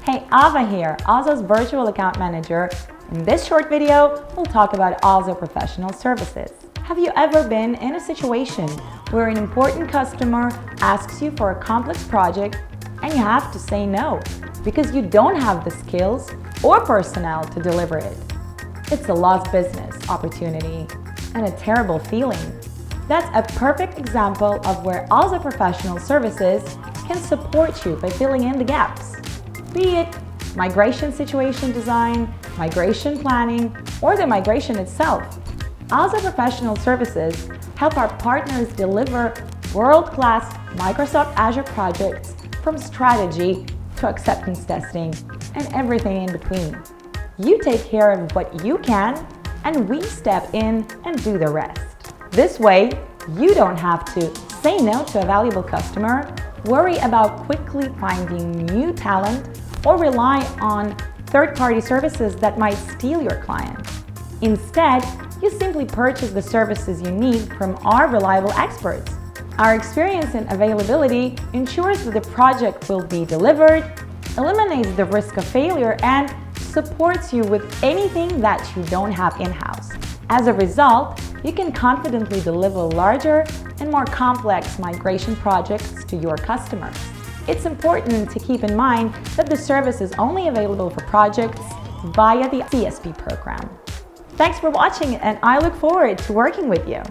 Hey, Ava here, S.A.S Virtual Account Manager. In this short video, we'll talk about S.A.S Professional Services. Have you ever been in a situation where an important customer asks you for a complex project and you have to say no because you don't have the skills or personnel to deliver it? It's a lost business opportunity and a terrible feeling. That's a perfect example of where S.A.S Professional Services can support you by filling in the gaps. Be it migration situation design, migration planning, or the migration itself, S.A.S Professional Services help our partners deliver world-class Microsoft Azure projects from strategy to acceptance testing and everything in between. You take care of what you can, and we step in and do the rest. This way, you don't have to say no to a valuable customer, worry about quickly finding new talent, or rely on third-party services that might steal your client. Instead, you simply purchase the services you need from our reliable experts. Our experience and availability ensures that the project will be delivered, eliminates the risk of failure, and supports you with anything that you don't have in-house. As a result, you can confidently deliver larger and more complex migration projects to your customers. It's important to keep in mind that the service is only available for projects via the CSP program. Thanks for watching, and I look forward to working with you.